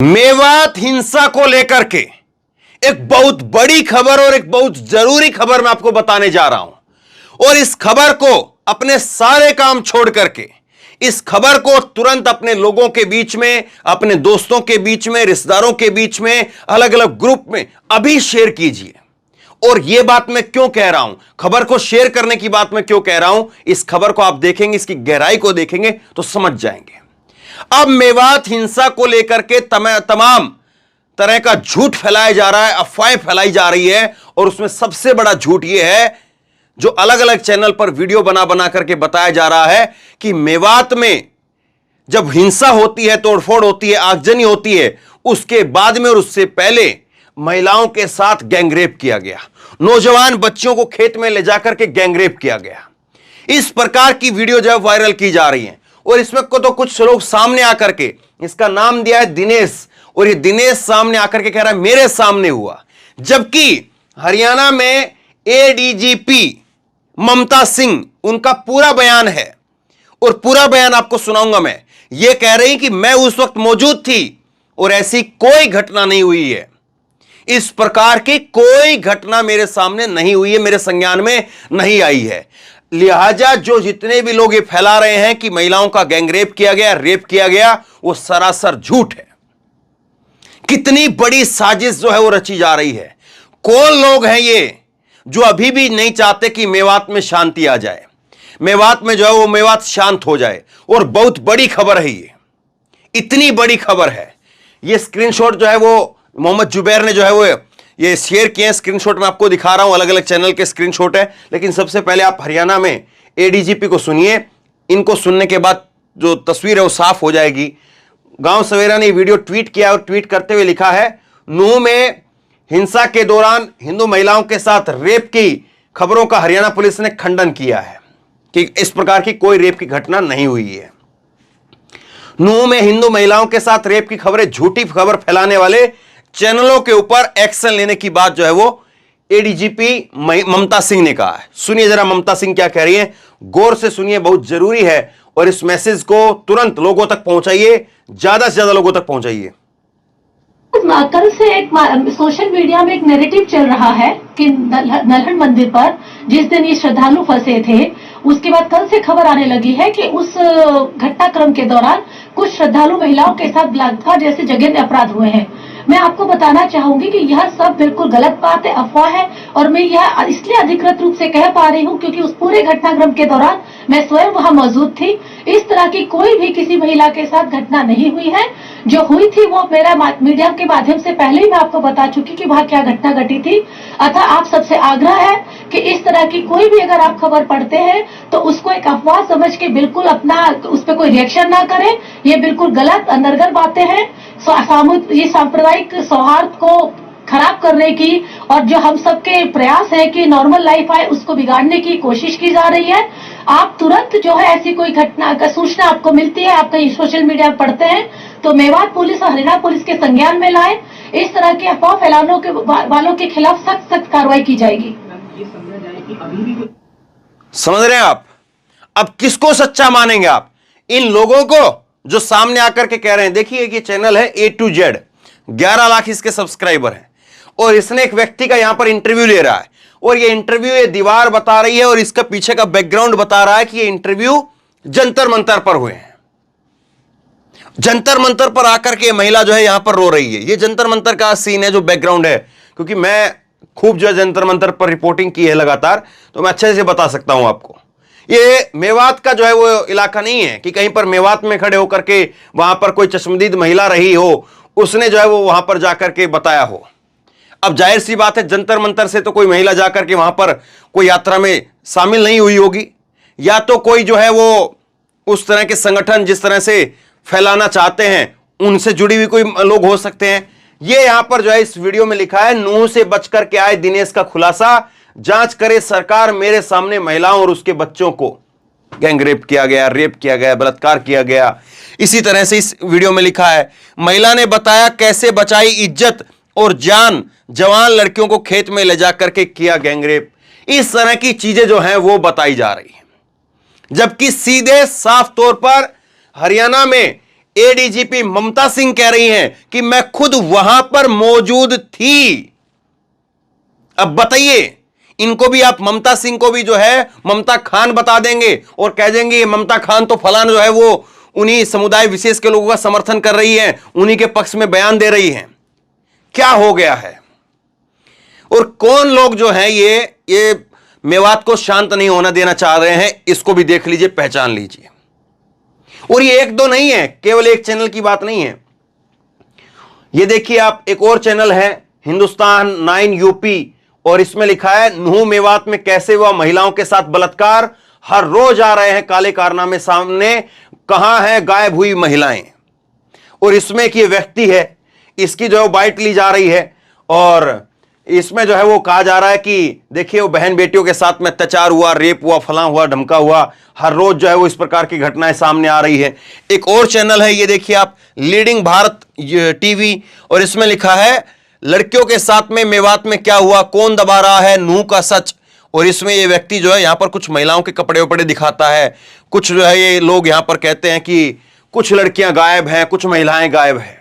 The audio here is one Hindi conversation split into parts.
मेवात हिंसा को लेकर के एक बहुत बड़ी खबर और एक बहुत जरूरी खबर मैं आपको बताने जा रहा हूं। और इस खबर को अपने सारे काम छोड़ करके इस खबर को तुरंत अपने लोगों के बीच में, अपने दोस्तों के बीच में, रिश्तेदारों के बीच में, अलग अलग ग्रुप में अभी शेयर कीजिए। और यह बात मैं क्यों कह रहा हूं, खबर को शेयर करने की बात मैं क्यों कह रहा हूं, इस खबर को आप देखेंगे, इसकी गहराई को देखेंगे तो समझ जाएंगे। अब मेवात हिंसा को लेकर के तमाम तरह का झूठ फैलाया जा रहा है, अफवाहें फैलाई जा रही है। और उसमें सबसे बड़ा झूठ यह है जो अलग अलग चैनल पर वीडियो बना बना करके बताया जा रहा है कि मेवात में जब हिंसा होती है, तोड़फोड़ होती है, आगजनी होती है, उसके बाद में और उससे पहले महिलाओं के साथ गैंगरेप किया गया, नौजवान बच्चियों को खेत में ले जाकर के गैंगरेप किया गया। इस प्रकार की वीडियो जो वायरल की जा रही है। और इसमें को तो कुछ लोग सामने आकर के, इसका नाम दिया है दिनेश, और ये दिनेश सामने आकर के कह रहा है मेरे सामने हुआ। जबकि हरियाणा में एडीजीपी ममता सिंह, उनका पूरा बयान है और पूरा बयान आपको सुनाऊंगा मैं। ये कह रही कि मैं उस वक्त मौजूद थी और ऐसी कोई घटना नहीं हुई है, इस प्रकार की कोई घटना मेरे सामने नहीं हुई है, मेरे संज्ञान में नहीं आई है। लिहाजा जो जितने भी लोग ये फैला रहे हैं कि महिलाओं का गैंगरेप किया गया, रेप किया गया, वो सरासर झूठ है। कितनी बड़ी साजिश जो है वो रची जा रही है। कौन लोग हैं ये जो अभी भी नहीं चाहते कि मेवात में शांति आ जाए, मेवात में जो है वो मेवात शांत हो जाए। और बहुत बड़ी खबर है ये, इतनी बड़ी खबर है। ये स्क्रीनशॉट जो है वो मोहम्मद जुबैर ने जो है वो ये शेयर किए हैं। स्क्रीनशॉट मैं आपको दिखा रहा हूं, अलग अलग चैनल के स्क्रीनशॉट है। लेकिन सबसे पहले आप हरियाणा में एडीजीपी को सुनिए। इनको सुनने के बाद जो तस्वीर है वो साफ हो जाएगी। गांव सवेरा ने वीडियो ट्वीट किया और ट्वीट करते हुए लिखा है, नूह में हिंसा के दौरान हिंदू महिलाओं के साथ रेप की खबरों का हरियाणा पुलिस ने खंडन किया है कि इस प्रकार की कोई रेप की घटना नहीं हुई है। नूह में हिंदू महिलाओं के साथ रेप की खबरें, झूठी खबर फैलाने वाले चैनलों के ऊपर एक्शन लेने की बात जो है वो एडीजीपी ममता सिंह ने कहा है। सुनिए जरा ममता सिंह क्या कह रही है, गौर से सुनिए, बहुत जरूरी है। और इस मैसेज को तुरंत लोगों तक पहुंचाइए, ज्यादा से ज्यादा लोगों तक पहुंचाइए। कल से एक सोशल मीडिया में एक नैरेटिव चल रहा है कि नलहन मंदिर पर जिस दिन ये श्रद्धालु फंसे थे, उसके बाद कल से खबर आने लगी है कि उस घटनाक्रम के दौरान कुछ श्रद्धालु महिलाओं के साथ बलात्कार जैसे जघन्य अपराध हुए हैं। मैं आपको बताना चाहूंगी कि यह सब बिल्कुल गलत बात है, अफवाह है। और मैं यह इसलिए अधिकृत रूप से कह पा रही हूं क्योंकि उस पूरे घटनाक्रम के दौरान मैं स्वयं वहां मौजूद थी। इस तरह की कोई भी किसी महिला के साथ घटना नहीं हुई है। जो हुई थी वो मेरा मीडिया के माध्यम से पहले ही मैं आपको बता चुकी कि वहां क्या घटना घटी थी। अतः आप सबसे आग्रह है कि इस तरह की कोई भी अगर आप खबर पढ़ते हैं तो उसको एक अफवाह समझ के बिल्कुल अपना उस पर कोई रिएक्शन ना करें। ये बिल्कुल गलत अनर्गल बातें हैं। ये सांप्रदायिक सौहार्द को खराब करने की और जो हम सबके प्रयास है कि नॉर्मल लाइफ आए उसको बिगाड़ने की कोशिश की जा रही है। आप तुरंत जो है ऐसी कोई घटना का सूचना आपको मिलती है, आप कहीं सोशल मीडिया पढ़ते हैं तो मेवात पुलिस और हरियाणा पुलिस के संज्ञान में लाए। इस तरह के अफवाह फैलाने के वालों के खिलाफ सख्त सख्त कार्रवाई की जाएगी। समझ रहे हैं आप? अब किसको सच्चा मानेंगे आप? इन लोगों को जो सामने आकर के कह रहे हैं। देखिए ये चैनल है A to Z, 11 लाख इसके सब्सक्राइबर हैं और इसने एक व्यक्ति का यहां पर इंटरव्यू ले रहा है और ये इंटरव्यू ये दीवार बता रही है और इसका पीछे का बैकग्राउंड बता रहा है कि ये इंटरव्यू जंतर मंतर पर हुए हैं। जंतर मंतर पर आकर के महिला जो है यहां पर रो रही है। ये जंतर मंतर का सीन है जो बैकग्राउंड है, क्योंकि मैं खूब जो है जंतर मंतर पर रिपोर्टिंग की है लगातार, तो मैं अच्छे से बता सकता हूं आपको। ये मेवात का जो है वो इलाका नहीं है कि कहीं पर मेवात में खड़े होकर के वहां पर कोई चश्मदीद महिला रही हो, उसने जो है वो वहां पर जाकर के बताया हो। अब जाहिर सी बात है जंतर मंतर से तो कोई महिला जाकर के वहां पर कोई यात्रा में शामिल नहीं हुई होगी, या तो कोई जो है वो उस तरह के संगठन जिस तरह से फैलाना चाहते हैं उनसे जुड़ी हुई कोई लोग हो सकते हैं। ये यहां पर जो है इस वीडियो में लिखा है, नूह से बचकर के आए दिनेश का खुलासा, जांच करे सरकार, मेरे सामने महिलाओं और उसके बच्चों को गैंगरेप किया गया, रेप किया गया, बलात्कार किया गया। इसी तरह से इस वीडियो में लिखा है, महिला ने बताया कैसे बचाई इज्जत और जान, जवान लड़कियों को खेत में ले जाकर के किया गैंगरेप। इस तरह की चीजें जो हैं वो बताई जा रही हैं। जबकि सीधे साफ तौर पर हरियाणा में एडीजीपी ममता सिंह कह रही हैं कि मैं खुद वहां पर मौजूद थी। अब बताइए, इनको भी आप ममता सिंह को भी जो है ममता खान बता देंगे और कह देंगे ममता खान तो फलाना जो है वो उन्हीं समुदाय विशेष के लोगों का समर्थन कर रही है, उन्हीं के पक्ष में बयान दे रही हैं। क्या हो गया है? और कौन लोग जो हैं ये मेवात को शांत नहीं होना देना चाह रहे हैं, इसको भी देख लीजिए, पहचान लीजिए। और ये एक दो नहीं है, केवल एक चैनल की बात नहीं है। ये देखिए आप, एक और चैनल है हिंदुस्तान 9 यूपी, और इसमें लिखा है नूह मेवात में कैसे हुआ महिलाओं के साथ बलात्कार, हर रोज आ रहे हैं काले कारनामे सामने, कहां है गायब हुई महिलाएं। और इसमें एक ये व्यक्ति है, इसकी जो है बाइट ली जा रही है, और इसमें जो है वो कहा जा रहा है कि देखिए वो बहन बेटियों के साथ में अत्याचार हुआ, रेप हुआ, फलां हुआ, धमका हुआ, हर रोज जो है वो इस प्रकार की घटनाएं सामने आ रही है। एक और चैनल है, ये देखिए आप, लीडिंग भारत टीवी, और इसमें लिखा है लड़कियों के साथ में मेवात में क्या हुआ, कौन दबा रहा है नूह का सच। और इसमें ये व्यक्ति जो है यहां पर कुछ महिलाओं के कपड़े वपड़े दिखाता है, कुछ जो है ये लोग यहां पर कहते हैं कि कुछ लड़कियां गायब हैं, कुछ महिलाएं गायब हैं।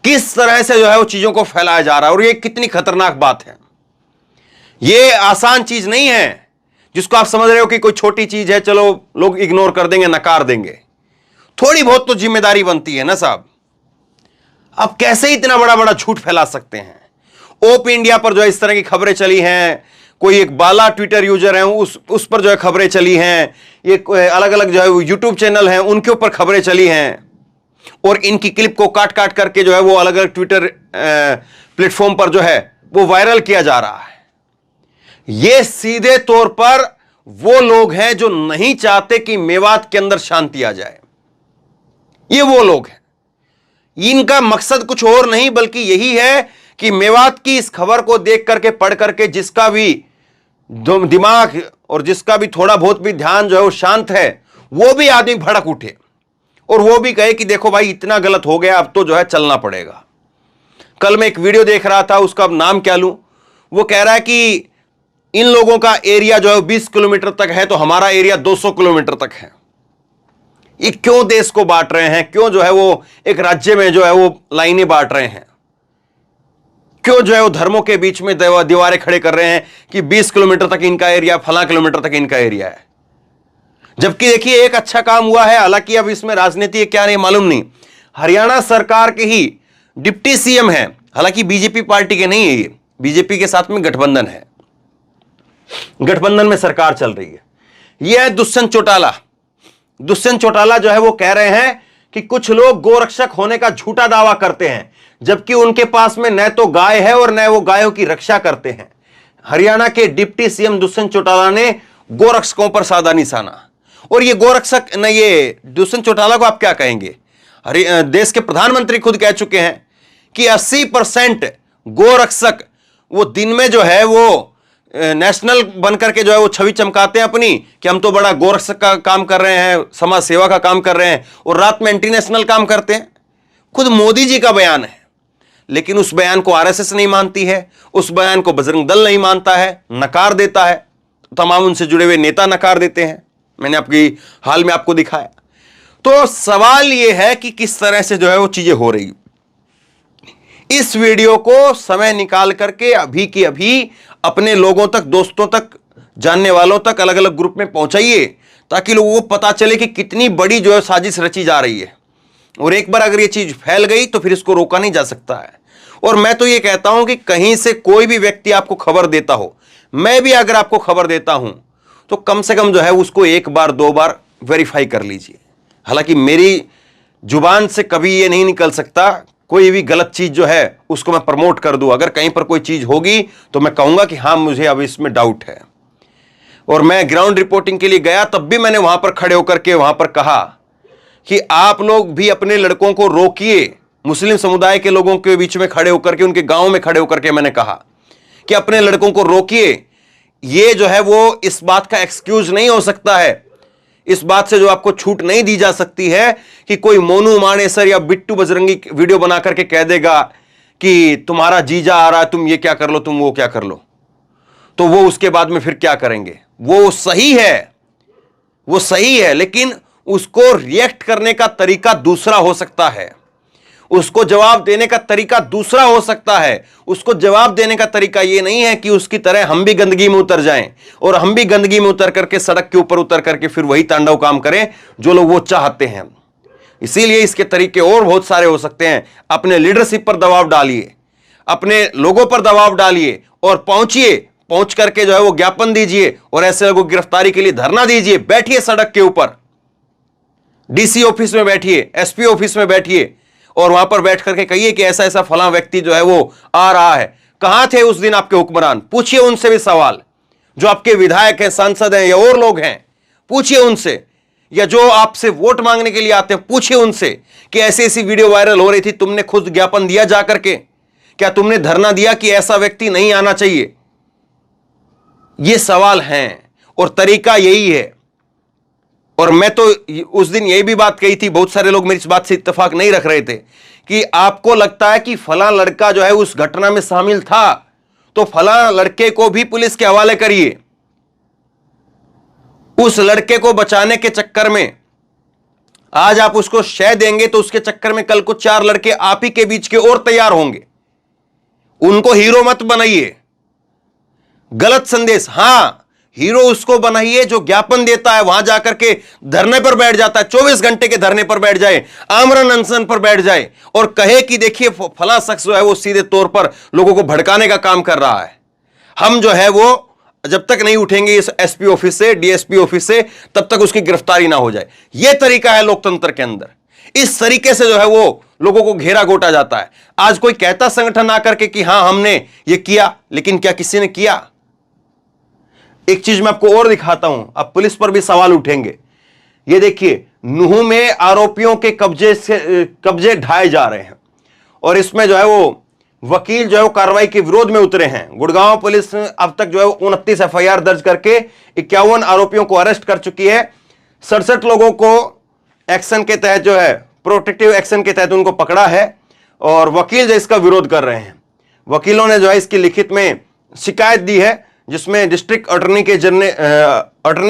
किस तरह से जो है वो चीजों को फैलाया जा रहा है, और ये कितनी खतरनाक बात है। ये आसान चीज नहीं है जिसको आप समझ रहे हो कि कोई छोटी चीज है, चलो लोग इग्नोर कर देंगे, नकार देंगे। थोड़ी बहुत तो जिम्मेदारी बनती है ना साहब। आप कैसे इतना बड़ा बड़ा झूठ फैला सकते हैं? ओप इंडिया पर जो है इस तरह की खबरें चली हैं, कोई एक बाला ट्विटर यूजर है उस पर जो है खबरें चली हैं, ये अलग अलग जो है यूट्यूब चैनल हैं उनके ऊपर खबरें चली हैं, और इनकी क्लिप को काट काट करके जो है वो अलग अलग ट्विटर प्लेटफॉर्म पर जो है वो वायरल किया जा रहा है। ये सीधे तौर पर वो लोग हैं जो नहीं चाहते कि मेवात के अंदर शांति आ जाए। ये वो लोग हैं, इनका मकसद कुछ और नहीं बल्कि यही है कि मेवात की इस खबर को देख करके, पढ़ करके, जिसका भी दिमाग और जिसका भी थोड़ा बहुत भी ध्यान जो है वो शांत है, वो भी आदमी भड़क उठे और वो भी कहे कि देखो भाई इतना गलत हो गया, अब तो जो है चलना पड़ेगा। कल मैं एक वीडियो देख रहा था, उसका अब नाम क्या लूं, वो कह रहा है कि इन लोगों का एरिया जो है 20 किलोमीटर तक है, तो हमारा एरिया 200 किलोमीटर तक है। ये क्यों देश को बांट रहे हैं? क्यों जो है वो एक राज्य में जो है वो लाइनें बांट रहे हैं? क्यों जो है वो धर्मों के बीच में दीवारें खड़े कर रहे हैं कि 20 किलोमीटर तक इनका एरिया, फला किलोमीटर तक इनका एरिया है? जबकि देखिए एक अच्छा काम हुआ है, हालांकि अब इसमें राजनीति है क्या नहीं मालूम नहीं, हरियाणा सरकार के ही डिप्टी सीएम है, हालांकि बीजेपी पार्टी के नहीं है, ये बीजेपी के साथ में गठबंधन है, गठबंधन में सरकार चल रही है। यह है दुष्यंत चौटाला। दुष्यंत चौटाला जो है वो कह रहे हैं कि कुछ लोग गोरक्षक होने का झूठा दावा करते हैं, जबकि उनके पास में न तो गाय है और न वो गायों की रक्षा करते हैं। हरियाणा के डिप्टी सीएम दुष्यंत चौटाला ने गोरक्षकों पर साधा निशाना। और ये गोरक्षक न, ये दुष्यंत चौटाला को आप क्या कहेंगे? देश के प्रधानमंत्री खुद कह चुके हैं कि 80% गोरक्षक वो दिन में जो है वो नेशनल बनकर के जो है वो छवि चमकाते हैं अपनी कि हम तो बड़ा गोरक्षक का काम कर रहे हैं, समाज सेवा का काम कर रहे हैं, और रात में एंटी नेशनल काम करते हैं। खुद मोदी जी का बयान है, लेकिन उस बयान को आरएसएस नहीं मानती है, उस बयान को बजरंग दल नहीं मानता है, नकार देता है, तमाम उनसे जुड़े हुए नेता नकार देते हैं। मैंने आपकी हाल में आपको दिखाया। तो सवाल यह है कि किस तरह से जो है वो चीजें हो रही। इस वीडियो को समय निकाल करके अभी की अभी अपने लोगों तक, दोस्तों तक, जानने वालों तक अलग अलग ग्रुप में पहुंचाइए, ताकि लोगों को पता चले कि कितनी बड़ी जो है साजिश रची जा रही है। और एक बार अगर ये चीज फैल गई तो फिर इसको रोका नहीं जा सकता है। और मैं तो ये कहता हूं कि कहीं से कोई भी व्यक्ति आपको खबर देता हो, मैं भी अगर आपको खबर देता हूं, तो कम से कम जो है उसको एक बार दो बार वेरीफाई कर लीजिए। हालांकि मेरी जुबान से कभी ये नहीं निकल सकता कोई भी गलत चीज जो है उसको मैं प्रमोट कर दूं। अगर कहीं पर कोई चीज होगी तो मैं कहूंगा कि हाँ मुझे अब इसमें डाउट है। और मैं ग्राउंड रिपोर्टिंग के लिए गया, तब भी मैंने वहां पर खड़े होकर के वहां पर कहा कि आप लोग भी अपने लड़कों को रोकिए। मुस्लिम समुदाय के लोगों के बीच में खड़े होकर के, उनके गांव में खड़े होकर के मैंने कहा कि अपने लड़कों को रोकिए। ये जो है वो इस बात का एक्सक्यूज नहीं हो सकता है, इस बात से जो आपको छूट नहीं दी जा सकती है कि कोई मोनू मानेसर या बिट्टू बजरंगी वीडियो बना करके कह देगा कि तुम्हारा जीजा आ रहा है, तुम ये क्या कर लो, तुम वो क्या कर लो, तो वो उसके बाद में फिर क्या करेंगे। वो सही है, वो सही है, लेकिन उसको रिएक्ट करने का तरीका दूसरा हो सकता है, उसको जवाब देने का तरीका दूसरा हो सकता है। उसको जवाब देने का तरीका यह नहीं है कि उसकी तरह हम भी गंदगी में उतर जाएं और हम भी गंदगी में उतर करके सड़क के ऊपर उतर करके फिर वही तांडव काम करें जो लोग वो चाहते हैं। इसीलिए इसके तरीके और बहुत सारे हो सकते हैं। अपने लीडरशिप पर दबाव डालिए, अपने लोगों पर दबाव डालिए और पहुंच करके जो है वो ज्ञापन दीजिए और ऐसे लोगों की गिरफ्तारी के लिए धरना दीजिए। बैठिए सड़क के ऊपर, डीसी ऑफिस में बैठिए, एसपी ऑफिस में बैठिए और वहां पर बैठ करके कहिए कि ऐसा ऐसा फलां व्यक्ति जो है वो आ रहा है। कहां थे उस दिन आपके हुक्मरान? पूछिए उनसे भी सवाल, जो आपके विधायक हैं, सांसद हैं या और लोग हैं, पूछिए उनसे। या जो आपसे वोट मांगने के लिए आते हैं, पूछिए उनसे कि ऐसी ऐसी वीडियो वायरल हो रही थी, तुमने खुद ज्ञापन दिया जा करके? क्या तुमने धरना दिया कि ऐसा व्यक्ति नहीं आना चाहिए? ये सवाल हैं और तरीका यही है। और मैं तो उस दिन यही भी बात कही थी, बहुत सारे लोग मेरी इस बात से इत्तेफाक नहीं रख रहे थे कि आपको लगता है कि फलां लड़का जो है उस घटना में शामिल था, तो फलां लड़के को भी पुलिस के हवाले करिए। उस लड़के को बचाने के चक्कर में आज आप उसको शय देंगे तो उसके चक्कर में कल को 4 लड़के आप ही के बीच के और तैयार होंगे। उनको हीरो मत बनाइए। गलत संदेश, हां, हीरो उसको बनाइए जो ज्ञापन देता है, वहां जाकर के धरने पर बैठ जाता है, 24 घंटे के धरने पर बैठ जाए, आमरण अनशन पर बैठ जाए और कहे कि देखिए फला शख्स जो है वो सीधे तौर पर लोगों को भड़काने का काम कर रहा है। हम जो है वो जब तक नहीं उठेंगे इस एसपी ऑफिस से, डीएसपी ऑफिस से, तब तक उसकी गिरफ्तारी ना हो जाए। यह तरीका है लोकतंत्र के अंदर। इस तरीके से जो है वो लोगों को घेरा गोटा जाता है। आज कोई कहता संगठन आकर के कि हां हमने ये किया, लेकिन क्या किसी ने किया? एक चीज मैं आपको और दिखाता हूं, अब पुलिस पर भी सवाल उठेंगे। ये देखिए, नूह में आरोपियों के कब्जे ढाए जा रहे हैं और इसमें जो है वो वकील जो है वो कार्रवाई के विरोध में उतरे हैं। गुड़गांव पुलिस अब तक जो है 29 एफआईआर दर्ज करके 51 आरोपियों को अरेस्ट कर चुकी है। 67 लोगों को एक्शन के तहत जो है प्रोटेक्टिव एक्शन के तहत उनको पकड़ा है और वकील जो इसका विरोध कर रहे हैं। वकीलों ने जो है इसकी लिखित में शिकायत दी है, जिसमें डिस्ट्रिक्ट अटॉर्नी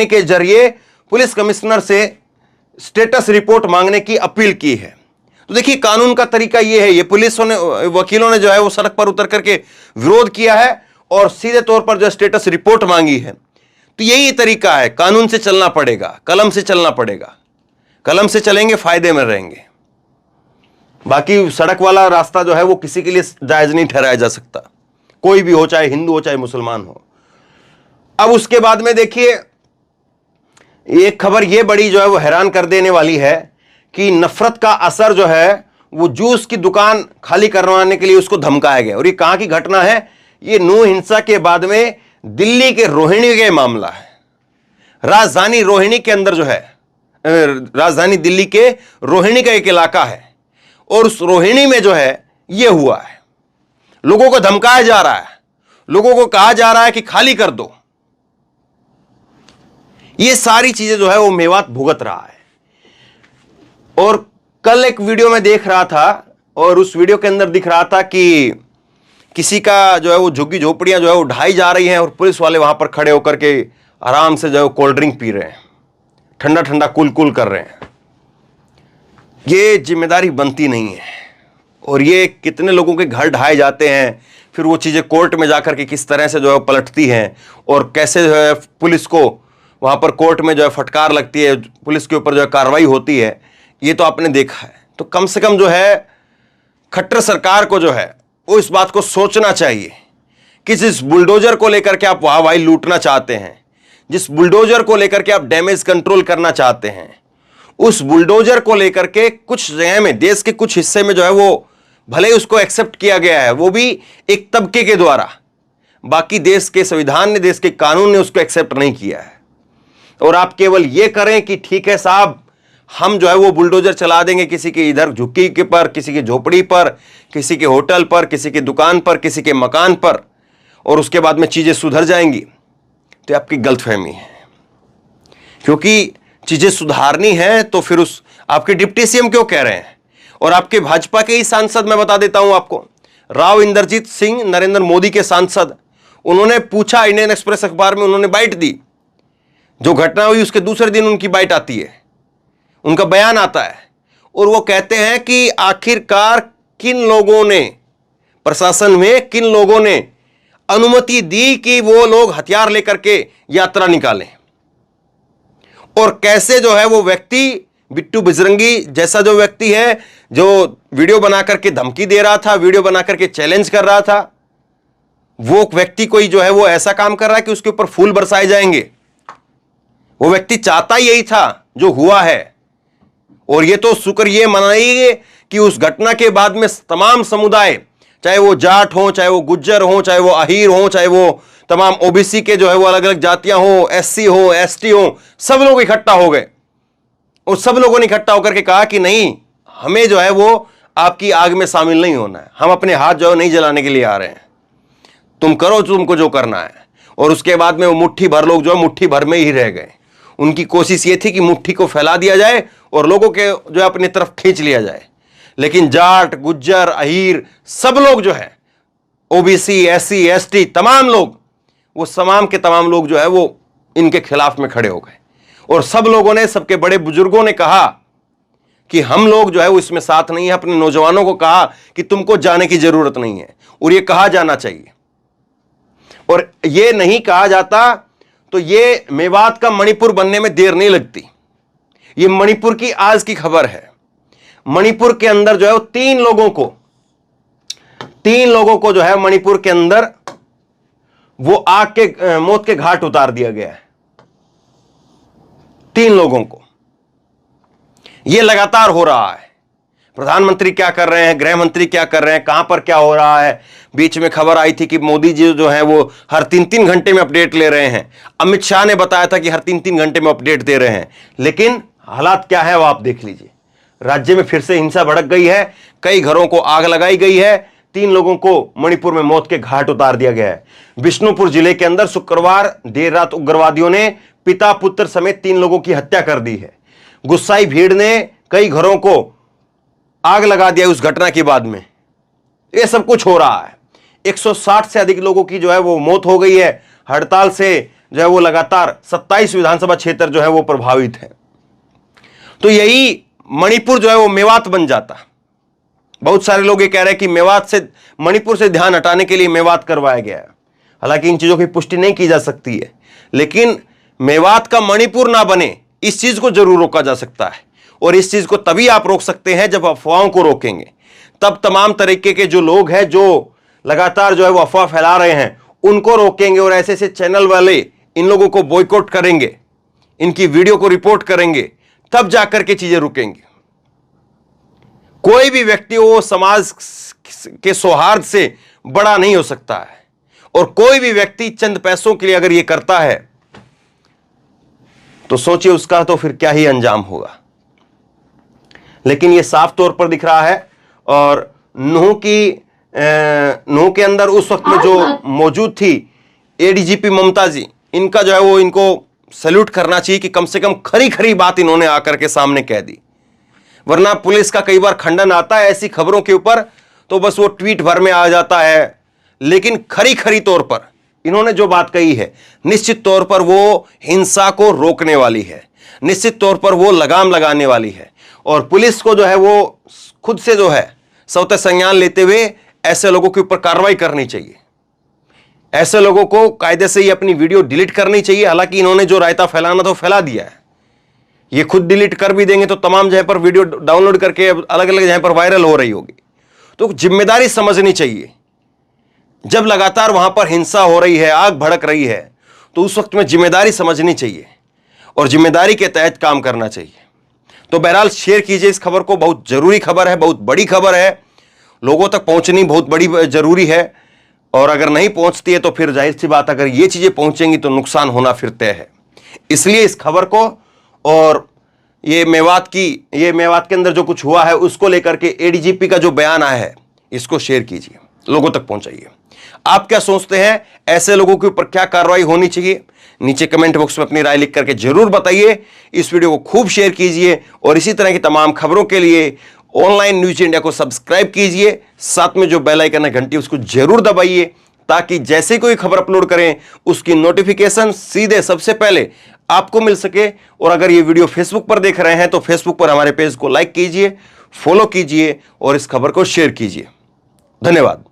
के जरिए पुलिस कमिश्नर से स्टेटस रिपोर्ट मांगने की अपील की है। तो देखिए, कानून का तरीका यह है। ये वकीलों ने जो है वो सड़क पर उतर करके विरोध किया है और सीधे तौर पर जो स्टेटस रिपोर्ट मांगी है। तो यही तरीका है, कानून से चलना पड़ेगा, कलम से चलना पड़ेगा। कलम से चलेंगे, फायदे में रहेंगे। बाकी सड़क वाला रास्ता जो है वो किसी के लिए जायज नहीं ठहराया जा सकता, कोई भी हो, चाहे हिंदू हो चाहे मुसलमान हो। अब उसके बाद में देखिए, एक खबर ये बड़ी जो है वो हैरान कर देने वाली है कि नफरत का असर जो है वो जूस की दुकान खाली करवाने के लिए उसको धमकाया गया। और ये कहां की घटना है? ये नूह हिंसा के बाद में दिल्ली के रोहिणी के मामला है। राजधानी रोहिणी के अंदर जो है, राजधानी दिल्ली के रोहिणी का एक इलाका है और उस रोहिणी में जो है ये हुआ है। लोगों को धमकाया जा रहा है, लोगों को कहा जा रहा है कि खाली कर दो। ये सारी चीजें जो है वो मेवात भुगत रहा है। और कल एक वीडियो में देख रहा था और उस वीडियो के अंदर दिख रहा था कि किसी का जो है वो झुग्गी झोपड़ियां जो है वो ढाई जा रही हैं और पुलिस वाले वहां पर खड़े होकर के आराम से जो है कोल्ड ड्रिंक पी रहे हैं, ठंडा ठंडा कूल कूल कर रहे हैं। ये जिम्मेदारी बनती नहीं है। और ये कितने लोगों के घर ढाए जाते हैं, फिर वो चीजें कोर्ट में जाकर के किस तरह से जो है पलटती हैं और कैसे जो है पुलिस को वहां पर कोर्ट में जो है फटकार लगती है, पुलिस के ऊपर जो है कार्रवाई होती है, ये तो आपने देखा है। तो कम से कम जो है खट्टर सरकार को जो है वो इस बात को सोचना चाहिए कि जिस बुलडोजर को लेकर के आप वाह वाही लूटना चाहते हैं, जिस बुलडोजर को लेकर के आप डैमेज कंट्रोल करना चाहते हैं, उस बुलडोजर को लेकर के कुछ जगह में, देश के कुछ हिस्से में जो है वो भले ही उसको एक्सेप्ट किया गया है, वो भी एक तबके के द्वारा, बाकी देश के संविधान ने, देश के कानून ने उसको एक्सेप्ट नहीं किया है। और आप केवल ये करें कि ठीक है साहब, हम जो है वो बुलडोजर चला देंगे किसी के इधर झुग्गी के पर, किसी की झोपड़ी पर, किसी के होटल पर, किसी की दुकान पर, किसी के मकान पर, और उसके बाद में चीजें सुधर जाएंगी, तो आपकी गलतफहमी है। क्योंकि चीजें सुधारनी है तो फिर उस आपके डिप्टी सीएम क्यों कह रहे हैं? और आपके भाजपा के ही सांसद, मैं बता देता हूं आपको, राव इंद्रजीत सिंह, नरेंद्र मोदी के सांसद, उन्होंने पूछा, इंडियन एक्सप्रेस अखबार में उन्होंने बाइट दी। जो घटना हुई उसके दूसरे दिन उनकी बाइट आती है। उनका बयान आता है और वो कहते हैं कि आखिरकार किन लोगों ने, प्रशासन में किन लोगों ने अनुमति दी कि वो लोग हथियार लेकर के यात्रा निकालें, और कैसे जो है वो व्यक्ति बिट्टू बजरंगी जैसा जो व्यक्ति है, जो वीडियो बना करके धमकी दे रहा था, वीडियो बना करके चैलेंज कर रहा था, वो व्यक्ति कोई जो है वो ऐसा काम कर रहा है कि उसके ऊपर फूल बरसाए जाएंगे। वो व्यक्ति चाहता यही था जो हुआ है। और ये तो शुक्र ये मनाइए कि उस घटना के बाद में तमाम समुदाय, चाहे वो जाट हो, चाहे वो गुज्जर हो, चाहे वो अहीर हो, चाहे वो तमाम ओबीसी के जो है वो अलग अलग जातियां हो, एससी हो, एसटी हो, सब लोग इकट्ठा हो गए और सब लोगों ने इकट्ठा होकर के कहा कि नहीं, हमें जो है वो आपकी आग में शामिल नहीं होना है, हम अपने हाथ जो है नहीं जलाने के लिए आ रहे हैं, तुम करो तुमको जो करना है। और उसके बाद में वो मुट्ठी भर लोग जो है मुट्ठी भर में ही रह गए। उनकी कोशिश ये थी कि मुट्ठी को फैला दिया जाए और लोगों के जो है अपनी तरफ खींच लिया जाए। लेकिन जाट, गुज्जर, अहीर सब लोग जो है, ओबीसी, एससी, एसटी, तमाम लोग, वो तमाम के तमाम लोग जो है वो इनके खिलाफ में खड़े हो गए। और सब लोगों ने, सबके बड़े बुजुर्गों ने कहा कि हम लोग जो है वो इसमें साथ नहीं है। अपने नौजवानों को कहा कि तुमको जाने की जरूरत नहीं है और ये कहा जाना चाहिए। और ये नहीं कहा जाता तो ये मेवात का मणिपुर बनने में देर नहीं लगती। ये मणिपुर की आज की खबर है। मणिपुर के अंदर जो है वो तीन लोगों को जो है मणिपुर के अंदर वो आग के मौत के घाट उतार दिया गया है। 3 लोगों को। यह लगातार हो रहा है। प्रधानमंत्री क्या कर रहे हैं, गृह मंत्री क्या कर रहे हैं, कहां पर क्या हो रहा है। बीच में खबर आई थी कि मोदी जी जो है वो हर 3-3 घंटे में अपडेट ले रहे हैं। अमित शाह ने बताया था कि हर 3-3 घंटे में अपडेट दे रहे हैं। लेकिन हालात क्या है वो आप देख लीजिए। राज्य में फिर से हिंसा भड़क गई है, कई घरों को आग लगाई गई है, 3 लोगों को मणिपुर में मौत के घाट उतार दिया गया है। बिष्णुपुर जिले के अंदर शुक्रवार देर रात उग्रवादियों ने पिता पुत्र समेत 3 लोगों की हत्या कर दी है। गुस्साई भीड़ ने कई घरों को आग लगा दिया उस घटना के बाद में। यह सब कुछ हो रहा है। 160 से अधिक लोगों की जो है वो मौत हो गई है। हड़ताल से जो है वो लगातार 27 विधानसभा क्षेत्र जो है वो प्रभावित है। तो यही मणिपुर जो है वो मेवात बन जाता। बहुत सारे लोग ये कह रहे हैं कि मेवात से, मणिपुर से ध्यान हटाने के लिए मेवात करवाया गया है। हालांकि इन चीजों की पुष्टि नहीं की जा सकती है, लेकिन मेवात का मणिपुर ना बने इस चीज को जरूर रोका जा सकता है। और इस चीज को तभी आप रोक सकते हैं जब अफवाहों को रोकेंगे। तब तमाम तरीके के जो लोग हैं जो लगातार जो है वो अफवाह फैला रहे हैं उनको रोकेंगे। और ऐसे ऐसे चैनल वाले इन लोगों को बॉयकॉट करेंगे, इनकी वीडियो को रिपोर्ट करेंगे, तब जाकर के चीजें रुकेंगी। कोई भी व्यक्ति वो समाज के सौहार्द से बड़ा नहीं हो सकता है। और कोई भी व्यक्ति चंद पैसों के लिए अगर ये करता है तो सोचिए उसका तो फिर क्या ही अंजाम होगा। लेकिन ये साफ तौर पर दिख रहा है। और नूह के अंदर उस वक्त में जो मौजूद थी एडीजीपी ममता जी, इनका जो है वो इनको सैल्यूट करना चाहिए कि कम से कम खरी खरी बात इन्होंने आकर के सामने कह दी। वरना पुलिस का कई बार खंडन आता है ऐसी खबरों के ऊपर तो बस वो ट्वीट भर में आ जाता है। लेकिन खरी खरी तौर पर इन्होंने जो बात कही है निश्चित तौर पर वो हिंसा को रोकने वाली है, निश्चित तौर पर वो लगाम लगाने वाली है। और पुलिस को जो है वो खुद से जो है स्वतः संज्ञान लेते हुए ऐसे लोगों के ऊपर कार्रवाई करनी चाहिए। ऐसे लोगों को कायदे से ही अपनी वीडियो डिलीट करनी चाहिए। हालांकि इन्होंने जो रायता फैलाना था फैला दिया है। ये खुद डिलीट कर भी देंगे तो तमाम जगह पर वीडियो डाउनलोड करके अलग अलग जगह पर वायरल हो रही होगी। तो जिम्मेदारी समझनी चाहिए। जब लगातार वहां पर हिंसा हो रही है, आग भड़क रही है, तो उस वक्त में जिम्मेदारी समझनी चाहिए और जिम्मेदारी के तहत काम करना चाहिए। तो बहरहाल शेयर कीजिए इस खबर को। बहुत जरूरी खबर है, बहुत बड़ी खबर है, लोगों तक पहुंचनी बहुत बड़ी जरूरी है। और अगर नहीं पहुंचती है तो फिर जाहिर सी बात, अगर ये चीजें पहुंचेंगी तो नुकसान होना फिर तय है। इसलिए इस खबर को और ये मेवात के अंदर जो कुछ हुआ है उसको लेकर के एडीजीपी का जो बयान आया है इसको शेयर कीजिए, लोगों तक पहुंचाइए। आप क्या सोचते हैं, ऐसे लोगों के ऊपर क्या कार्रवाई होनी चाहिए? नीचे कमेंट बॉक्स में अपनी राय लिख करके जरूर बताइए। इस वीडियो को खूब शेयर कीजिए और इसी तरह की तमाम खबरों के लिए ऑनलाइन न्यूज इंडिया को सब्सक्राइब कीजिए। साथ में जो बेल आइकन है घंटी उसको जरूर दबाइए ताकि जैसे कोई खबर अपलोड करें उसकी नोटिफिकेशन सीधे सबसे पहले आपको मिल सके। और अगर ये वीडियो फेसबुक पर देख रहे हैं तो फेसबुक पर हमारे पेज को लाइक कीजिए, फॉलो कीजिए और इस खबर को शेयर कीजिए। धन्यवाद।